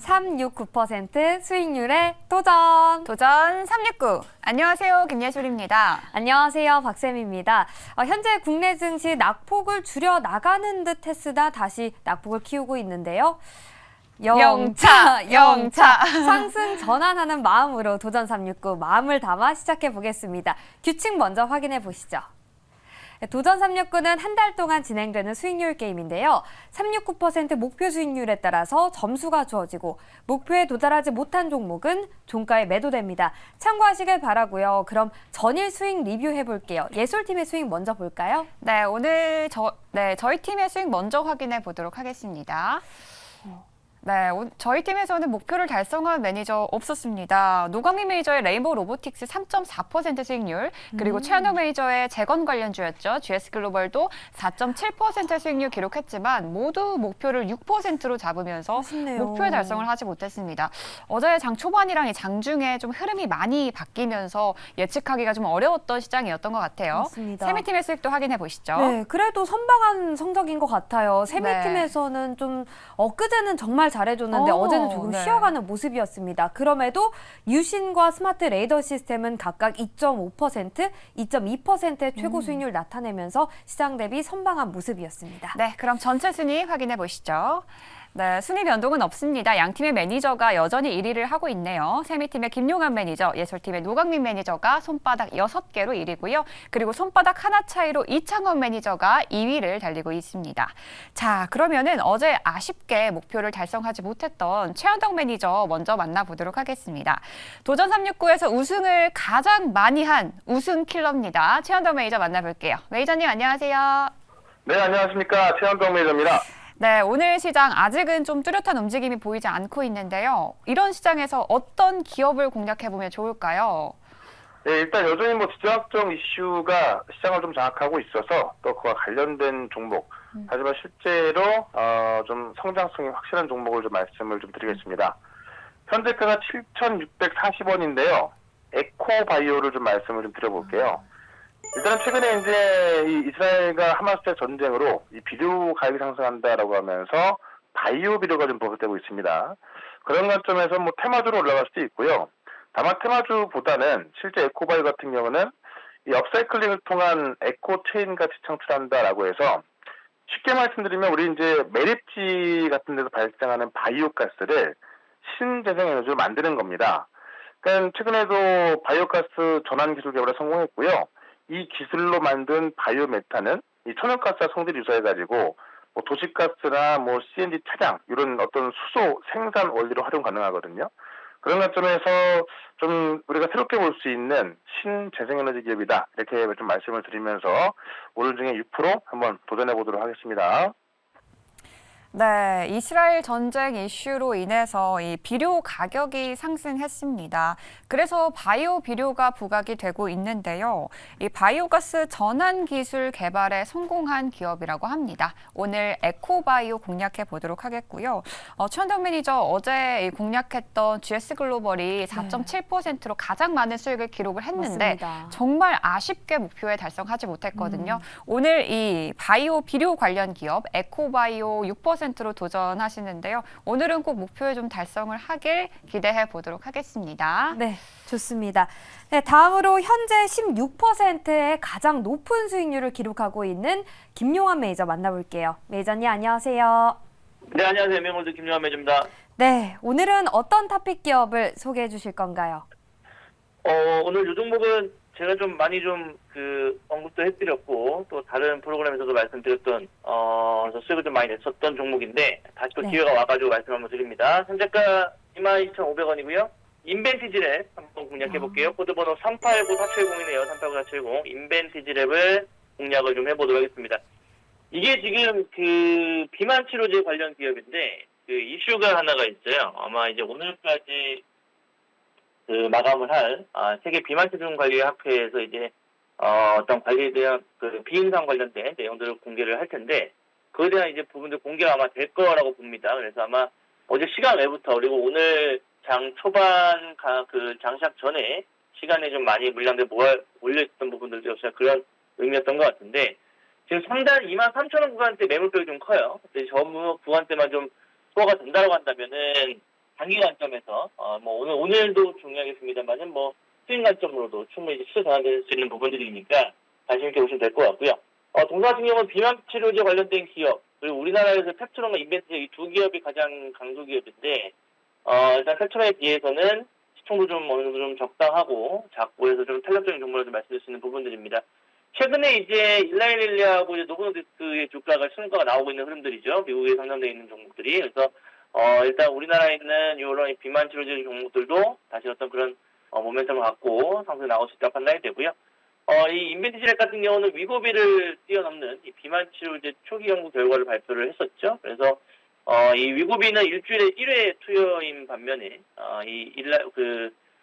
369% 수익률에 도전! 도전 369. 안녕하세요. 김예술입니다. 안녕하세요. 박쌤입니다. 현재 국내 증시 낙폭을 줄여 나가는 듯 했으나 다시 낙폭을 키우고 있는데요. 영차! 상승 전환하는 마음으로 도전 369 마음을 담아 시작해 보겠습니다. 규칙 먼저 확인해 보시죠. 도전 369는 한 달 동안 진행되는 수익률 게임인데요. 369% 목표 수익률에 따라서 점수가 주어지고 목표에 도달하지 못한 종목은 종가에 매도됩니다. 참고하시길 바라고요. 그럼 전일 수익 리뷰해 볼게요. 예술팀의 수익 먼저 볼까요? 네, 오늘 저희 팀의 수익 먼저 확인해 보도록 하겠습니다. 네, 저희 팀에서는 목표를 달성한 매니저 없었습니다. 노광민 매니저의 레인보우 로보틱스 3.4% 수익률, 그리고 최한영 매니저의 재건 관련주였죠. GS글로벌도 4.7% 수익률 기록했지만 모두 목표를 6%로 잡으면서 아쉽네요. 목표의 달성을 하지 못했습니다. 어제 장 초반이랑 장 중에 좀 흐름이 많이 바뀌면서 예측하기가 좀 어려웠던 시장이었던 것 같아요. 맞습니다. 세미팀의 수익도 확인해 보시죠. 네, 그래도 선방한 성적인 것 같아요. 세미팀에서는 좀 엊그제는 정말 잘해줬는데 어제는 조금 쉬어가는 모습이었습니다. 그럼에도 유신과 스마트 레이더 시스템은 각각 2.5%, 2.2%의 최고 수익률 나타내면서 시장 대비 선방한 모습이었습니다. 네, 그럼 전체 순위 확인해 보시죠. 네, 순위 변동은 없습니다. 양 팀의 매니저가 여전히 1위를 하고 있네요. 세미팀의 김용환 매니저, 예술팀의 노광민 매니저가 손바닥 6개로 1위고요. 그리고 손바닥 하나 차이로 이창원 매니저가 2위를 달리고 있습니다. 자, 그러면은 어제 아쉽게 목표를 달성하지 못했던 최한덕 매니저 먼저 만나보도록 하겠습니다. 도전 369에서 우승을 가장 많이 한 우승 킬러입니다. 최한덕 매니저 만나볼게요. 매니저님 안녕하세요. 네, 안녕하십니까. 최한동 매니저입니다. 네, 오늘 시장 아직은 좀 뚜렷한 움직임이 보이지 않고 있는데요. 이런 시장에서 어떤 기업을 공략해보면 좋을까요? 네, 일단 여전히 지정학적 이슈가 시장을 좀 장악하고 있어서 또 그와 관련된 종목, 하지만 실제로 좀 성장성이 확실한 종목을 좀 말씀을 좀 드리겠습니다. 현재가가 7,640원인데요. 에코바이오를 좀 말씀을 좀 드려볼게요. 일단 최근에 이제 이 이스라엘과 하마스의 전쟁으로 이 비료 가격이 상승한다라고 하면서 바이오 비료가 좀 부각되고 있습니다. 그런 관점에서 테마주로 올라갈 수도 있고요. 다만 테마주보다는 실제 에코바이오 같은 경우는 이 업사이클링을 통한 에코체인 같이 창출한다라고 해서 쉽게 말씀드리면 우리 이제 매립지 같은 데서 발생하는 바이오가스를 신재생에너지로 만드는 겁니다. 그러니까 최근에도 바이오가스 전환 기술 개발에 성공했고요. 이 기술로 만든 바이오메탄은 이 천연가스와 성질을 유사해가지고 도시가스나 CNG 차량 이런 어떤 수소 생산 원리로 활용 가능하거든요. 그런 관점에서 좀 우리가 새롭게 볼 수 있는 신재생에너지 기업이다 이렇게 좀 말씀을 드리면서 오늘 중에 6% 한번 도전해 보도록 하겠습니다. 네, 이스라엘 전쟁 이슈로 인해서 이 비료 가격이 상승했습니다. 그래서 바이오 비료가 부각이 되고 있는데요. 이 바이오가스 전환 기술 개발에 성공한 기업이라고 합니다. 오늘 에코바이오 공략해 보도록 하겠고요. 최한덕 매니저 어제 공략했던 GS글로벌이 4.7%로 가장 많은 수익을 기록을 했는데 맞습니다. 정말 아쉽게 목표에 달성하지 못했거든요. 오늘 이 바이오 비료 관련 기업 에코바이오 6%로 도전하시는데요. 오늘은 꼭 목표에 좀 달성을 하길 기대해 보도록 하겠습니다. 네, 좋습니다. 네, 다음으로 현재 16%의 가장 높은 수익률을 기록하고 있는 김용환 매니저 만나볼게요. 매니저님 안녕하세요. 네, 안녕하세요. 명월드 김용환 매니저입니다. 네, 오늘은 어떤 타픽 기업을 소개해 주실 건가요? 오늘 이 종목은 제가 좀 많이 언급도 해드렸고, 또 다른 프로그램에서도 말씀드렸던, 수익을 좀 많이 냈었던 종목인데, 다시 또 기회가 와가지고 말씀 한번 드립니다. 현재가 22,500원이고요. 인벤티지랩 한번 공략해볼게요. 코드번호 389470이네요. 389470. 인벤티지랩을 공략을 좀 해보도록 하겠습니다. 이게 지금 비만 치료제 관련 기업인데, 이슈가 하나가 있어요. 아마 이제 오늘까지 마감을 할 세계 비만체중관리학회에서 이제 어떤 관리에 대한 비임상 관련된 내용들을 공개를 할 텐데 그에 대한 이제 부분들 공개가 아마 될 거라고 봅니다. 그래서 아마 어제 시간 외부터 그리고 오늘 장 초반 장시작 전에 시간에 좀 많이 물량들 몰려있던 부분들도 역시 그런 의미였던 것 같은데 지금 상단 23,000원 구간대 매물벽이 좀 커요. 저 구간대만 좀 소화가 된다고 한다면은 단기 관점에서 뭐 오늘도 중요하겠습니다만은 뭐 수익 관점으로도 충분히 수익 전환될 수 있는 부분들이니까 관심 있게 보시면 될 것 같고요. 동사 같은 경우는 비만 치료제 관련된 기업 그리고 우리나라에서 펩트론과 인벤트 이 두 기업이 가장 강조 기업인데 일단 펩트론에 비해서는 시총도 좀 어느 정도 좀 적당하고 작고 해서 좀 탄력적인 종목을 좀 말씀드릴 수 있는 부분들입니다. 최근에 이제 일라일릴리하고 노보노디스크의 주가가 순가가 나오고 있는 흐름들이죠. 미국에 상장되어 있는 종목들이. 그래서 일단 우리나라에 있는 이런 비만 치료제 종목들도 다시 어떤 그런 모멘텀을 갖고 상승 나올 수 있다고 판단이 되고요. 이 인벤티지렉 같은 경우는 위고비를 뛰어넘는 이 비만 치료제 초기 연구 결과를 발표를 했었죠. 그래서 이 위고비는 일주일에 1회 투여인 반면에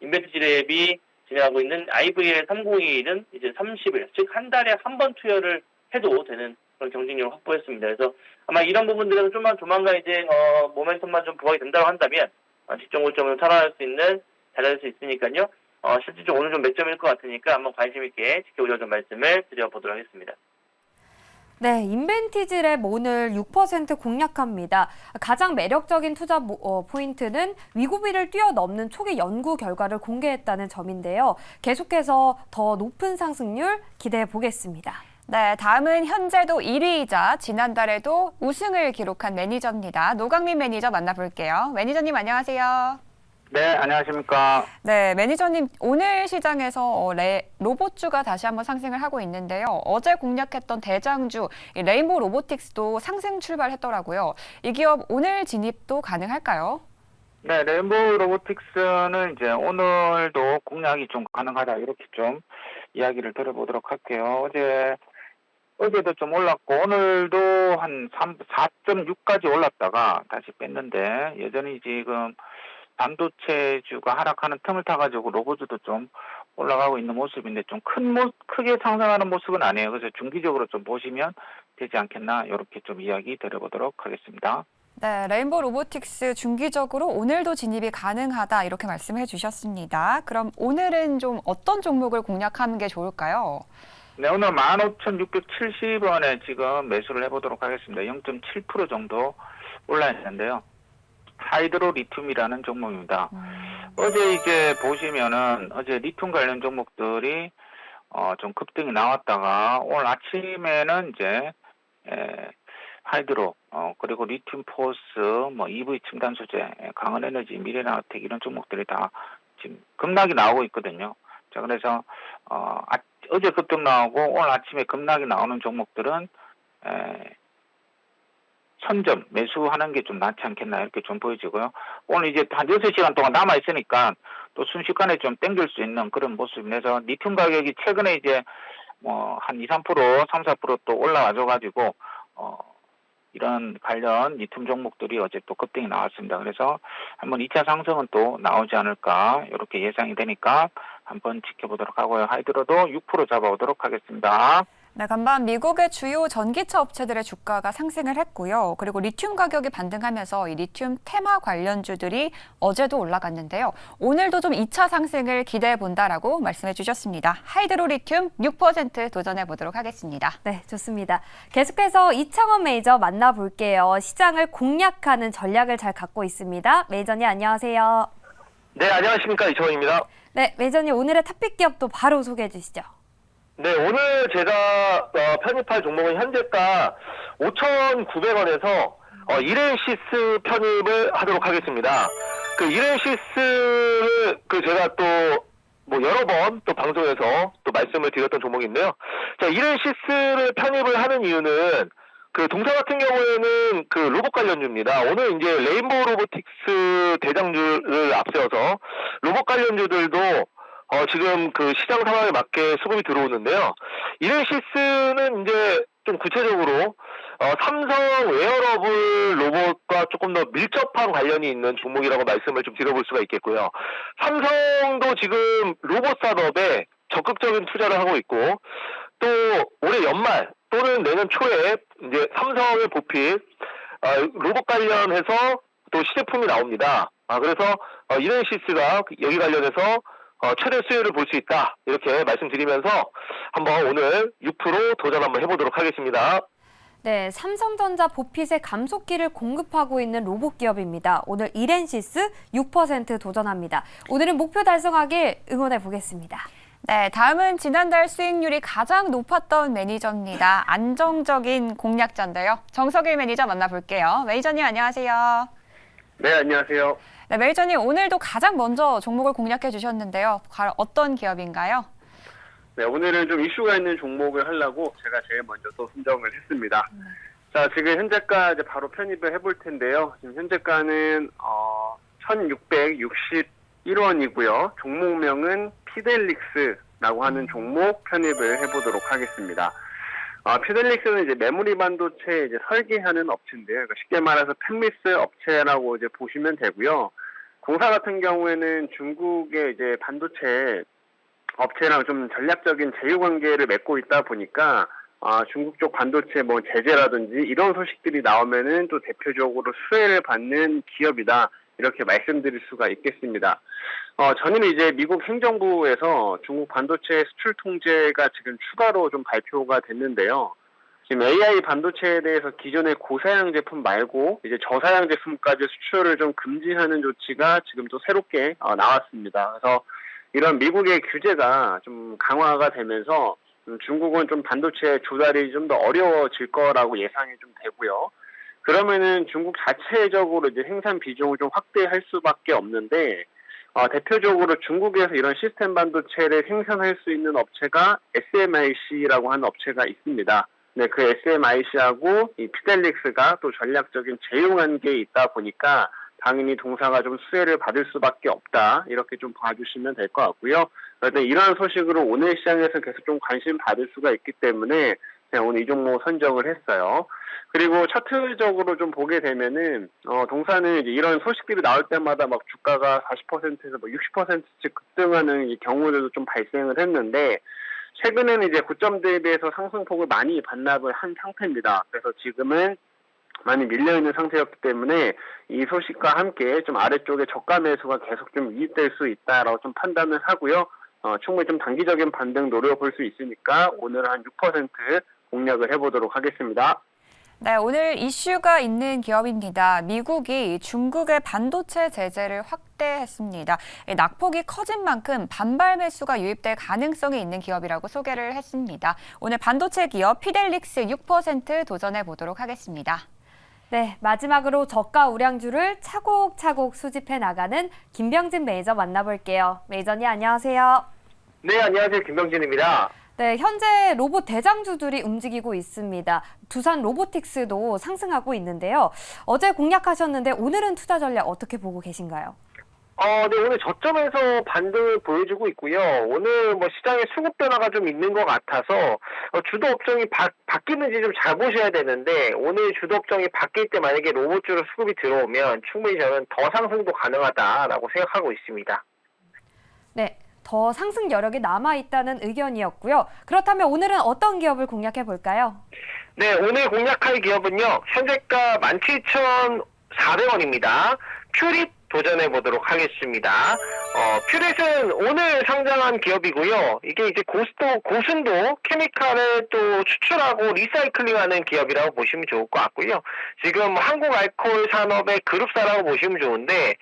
인벤티지렉이 진행하고 있는 IVL 301은 이제 30일, 즉 한 달에 한 번 투여를 해도 되는 그런 경쟁력을 확보했습니다. 그래서 아마 이런 부분들에서 좀만 조만간 이제 모멘텀만 좀 부각이 된다고 한다면 직전 고점을 탈환할 수 있는 잘할 수 있으니까요. 실질적으로 오늘 좀 맥점일 것 같으니까 한번 관심 있게 지켜보자 좀 말씀을 드려보도록 하겠습니다. 네, 인벤티지랩 오늘 6% 공략합니다. 가장 매력적인 투자 포인트는 위고비를 뛰어넘는 초기 연구 결과를 공개했다는 점인데요. 계속해서 더 높은 상승률 기대해 보겠습니다. 네, 다음은 현재도 1위이자 지난달에도 우승을 기록한 매니저입니다. 노광민 매니저 만나볼게요. 매니저님 안녕하세요. 네, 안녕하십니까. 네, 매니저님 오늘 시장에서 로봇주가 다시 한번 상승을 하고 있는데요. 어제 공략했던 대장주 레인보우 로보틱스도 상승 출발했더라고요. 이 기업 오늘 진입도 가능할까요? 네, 레인보우 로보틱스는 이제 오늘도 공략이 좀 가능하다 이렇게 좀 이야기를 들어보도록 할게요. 어제도 좀 올랐고 오늘도 한 4.6까지 올랐다가 다시 뺐는데 여전히 지금 반도체주가 하락하는 틈을 타가지고 로봇주도 좀 올라가고 있는 모습인데 좀 크게 상승하는 모습은 아니에요. 그래서 중기적으로 좀 보시면 되지 않겠나 이렇게 좀 이야기 드려보도록 하겠습니다. 네, 레인보우 로보틱스 중기적으로 오늘도 진입이 가능하다 이렇게 말씀해 주셨습니다. 그럼 오늘은 좀 어떤 종목을 공략하는 게 좋을까요? 네, 오늘 15,670원에 지금 매수를 해보도록 하겠습니다. 0.7% 정도 올라 있는데요. 하이드로 리튬이라는 종목입니다. 어제 이제 보시면은 어제 리튬 관련 종목들이 좀 급등이 나왔다가 오늘 아침에는 이제 하이드로 그리고 리튬 포스 뭐 EV 첨단 소재, 강원에너지, 미래나우텍 이런 종목들이 다 지금 급락이 나오고 있거든요. 자, 그래서 어제 급등 나오고 오늘 아침에 급락이 나오는 종목들은 선점 매수하는 게 좀 낫지 않겠나 이렇게 좀 보여지고요. 오늘 이제 한 6시간 동안 남아 있으니까 또 순식간에 좀 땡길 수 있는 그런 모습이라서 리튬 가격이 최근에 이제 뭐 한 2, 3%, 3, 4% 또 올라와줘 가지고 이런 관련 리튬 종목들이 어제 또 급등이 나왔습니다. 그래서 한번 2차 상승은 또 나오지 않을까 이렇게 예상이 되니까 한번 지켜보도록 하고요. 하이드로도 6% 잡아오도록 하겠습니다. 네, 간밤 미국의 주요 전기차 업체들의 주가가 상승을 했고요. 그리고 리튬 가격이 반등하면서 이 리튬 테마 관련주들이 어제도 올라갔는데요. 오늘도 좀 2차 상승을 기대해 본다라고 말씀해 주셨습니다. 하이드로 리튬 6% 도전해 보도록 하겠습니다. 네, 좋습니다. 계속해서 이창원 매니저 만나볼게요. 시장을 공략하는 전략을 잘 갖고 있습니다. 매니저님 안녕하세요. 네, 안녕하십니까. 이창원입니다. 네, 매니저님 오늘의 탑픽 기업도 바로 소개해 주시죠. 네, 오늘 제가 편입할 종목은 현재가 5,900원에서 이렌시스 편입을 하도록 하겠습니다. 그 이렌시스를 제가 또 뭐 여러 번 또 방송에서 또 말씀을 드렸던 종목인데요. 자, 이렌시스를 편입을 하는 이유는 그 동사 같은 경우에는 그 로봇 관련주입니다. 오늘 이제 레인보우 로보틱스 대장주를 앞세워서 로봇 관련주들도 지금 그 시장 상황에 맞게 수급이 들어오는데요. 이렌시스는 이제 좀 구체적으로 삼성 웨어러블 로봇과 조금 더 밀접한 관련이 있는 종목이라고 말씀을 좀 드려볼 수가 있겠고요. 삼성도 지금 로봇 산업에 적극적인 투자를 하고 있고 또 올해 연말 또는 내년 초에 이제 삼성을 보필 로봇 관련해서 또 시제품이 나옵니다. 그래서 이렌시스가 여기 관련해서 최대 수혜를 볼 수 있다 이렇게 말씀드리면서 한번 오늘 6% 도전 한번 해보도록 하겠습니다. 네, 삼성전자 보핏의 감속기를 공급하고 있는 로봇 기업입니다. 오늘 이렌시스 6% 도전합니다. 오늘은 목표 달성하길 응원해 보겠습니다. 네, 다음은 지난달 수익률이 가장 높았던 매니저입니다. 안정적인 공략자인데요. 정석일 매니저 만나볼게요. 매니저님 안녕하세요. 네, 안녕하세요. 네, 매니저님 오늘도 가장 먼저 종목을 공략해 주셨는데요. 과연 어떤 기업인가요? 네, 오늘은 좀 이슈가 있는 종목을 하려고 제가 제일 먼저 또 선정을 했습니다. 자, 지금 현재가 이제 바로 편입을 해볼 텐데요. 지금 현재가는 1,661원이고요. 종목명은 피델릭스라고 하는 종목 편입을 해보도록 하겠습니다. 피델릭스는 이제 메모리 반도체 이제 설계하는 업체인데요. 그러니까 쉽게 말해서 팹리스 업체라고 이제 보시면 되고요. 공사 같은 경우에는 중국의 이제 반도체 업체랑 좀 전략적인 제휴 관계를 맺고 있다 보니까 중국 쪽 반도체 뭐 제재라든지 이런 소식들이 나오면은 또 대표적으로 수혜를 받는 기업이다. 이렇게 말씀드릴 수가 있겠습니다. 전에는 이제 미국 행정부에서 중국 반도체 수출 통제가 지금 추가로 좀 발표가 됐는데요. 지금 AI 반도체에 대해서 기존의 고사양 제품 말고 이제 저사양 제품까지 수출을 좀 금지하는 조치가 지금 또 새롭게 나왔습니다. 그래서 이런 미국의 규제가 좀 강화가 되면서 중국은 좀 반도체 조달이 좀 더 어려워질 거라고 예상이 좀 되고요. 그러면은 중국 자체적으로 이제 생산 비중을 좀 확대할 수밖에 없는데, 대표적으로 중국에서 이런 시스템 반도체를 생산할 수 있는 업체가 SMIC라고 하는 업체가 있습니다. 네, 그 SMIC하고 이 피델릭스가 또 전략적인 제휴 관계에 있다 보니까 당연히 동사가 좀 수혜를 받을 수밖에 없다. 이렇게 좀 봐주시면 될 것 같고요. 그런데 이러한 소식으로 오늘 시장에서 계속 좀 관심 받을 수가 있기 때문에 그냥 오늘 이 종목 선정을 했어요. 그리고 차트적으로 좀 보게 되면은 동사는 이제 이런 소식들이 나올 때마다 막 주가가 40%에서 뭐 60%씩 급등하는 이 경우들도 좀 발생을 했는데 최근에는 이제 고점 대비해서 상승폭을 많이 반납을 한 상태입니다. 그래서 지금은 많이 밀려있는 상태였기 때문에 이 소식과 함께 좀 아래쪽에 저가 매수가 계속 좀 유입될 수 있다라고 좀 판단을 하고요. 충분히 좀 단기적인 반등 노려볼 수 있으니까 오늘 한 6% 공략을 해보도록 하겠습니다. 네, 오늘 이슈가 있는 기업입니다. 미국이 중국의 반도체 제재를 확대했습니다. 낙폭이 커진 만큼 반발 매수가 유입될 가능성이 있는 기업이라고 소개를 했습니다. 오늘 반도체 기업 피델릭스 6% 도전해 보도록 하겠습니다. 네, 마지막으로 저가 우량주를 차곡차곡 수집해 나가는 김병진 매니저 만나볼게요. 매니저님 안녕하세요. 네, 안녕하세요. 김병진입니다. 네, 현재 로봇 대장주들이 움직이고 있습니다. 두산 로보틱스도 상승하고 있는데요. 어제 공략하셨는데 오늘은 투자 전략 어떻게 보고 계신가요? 네, 오늘 저점에서 반등을 보여주고 있고요. 오늘 뭐 시장에 수급 변화가 좀 있는 것 같아서 주도 업종이 바뀌는지 좀 잘 보셔야 되는데 오늘 주도 업종이 바뀔 때 만약에 로봇주로 수급이 들어오면 충분히 저는 더 상승도 가능하다라고 생각하고 있습니다. 네, 더 상승 여력이 남아있다는 의견이었고요. 그렇다면 오늘은 어떤 기업을 공략해 볼까요? 네, 오늘 공략할 기업은요. 현재가 17,400원입니다. 퓨릿 도전해 보도록 하겠습니다. 퓨릿은 오늘 상장한 기업이고요. 이게 이제 고순도 케미칼을 또 추출하고 리사이클링하는 기업이라고 보시면 좋을 것 같고요. 지금 한국 알코올 산업의 그룹사라고 보시면 좋은데,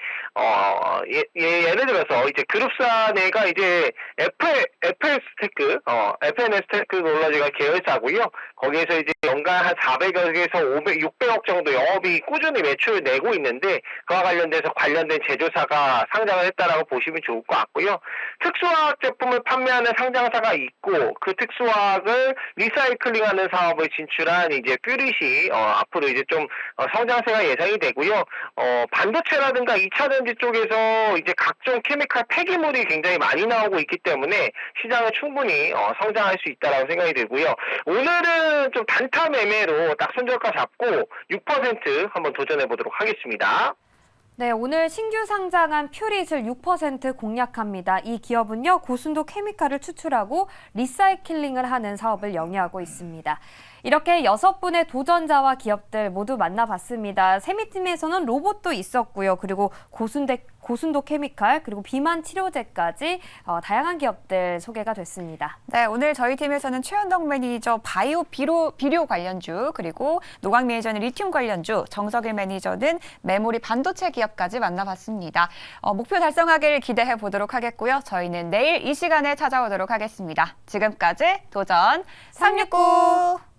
예를 들어서 이제 그룹사 내가 이제 FNS테크 노러지가 계열사고요. 거기에서 이제 연간 한 400억에서 600억 정도 영업이 꾸준히 매출을 내고 있는데, 그와 관련된 제조사가 상장을 했다라고 보시면 좋을 것 같고요. 특수화학 제품을 판매하는 상장사가 있고 그 특수화학을 리사이클링하는 사업을 진출한 이제 퓨릿이 앞으로 이제 좀 성장세가 예상이 되고요. 반도체라든가 2차전지 쪽에서 이제 각종 케미칼 폐기물이 굉장히 많이 나오고 있기 때문에 시장은 충분히 성장할 수 있다라고 생각이 들고요. 오늘은 좀 단타 매매로 딱 손절가 잡고 6% 한번 도전해 보도록 하겠습니다. 네, 오늘 신규 상장한 퓨릿을 6% 공략합니다. 이 기업은요, 고순도 케미칼을 추출하고 리사이클링을 하는 사업을 영위하고 있습니다. 이렇게 6분의 도전자와 기업들 모두 만나봤습니다. 세미팀에서는 로봇도 있었고요. 그리고 고순도 케미칼, 그리고 비만 치료제까지 다양한 기업들 소개가 됐습니다. 네, 오늘 저희 팀에서는 최현덕 매니저 바이오 비료 관련주, 그리고 노광 매니저는 리튬 관련주, 정석일 매니저는 메모리 반도체 기업까지 만나봤습니다. 목표 달성하길 기대해 보도록 하겠고요. 저희는 내일 이 시간에 찾아오도록 하겠습니다. 지금까지 도전 369!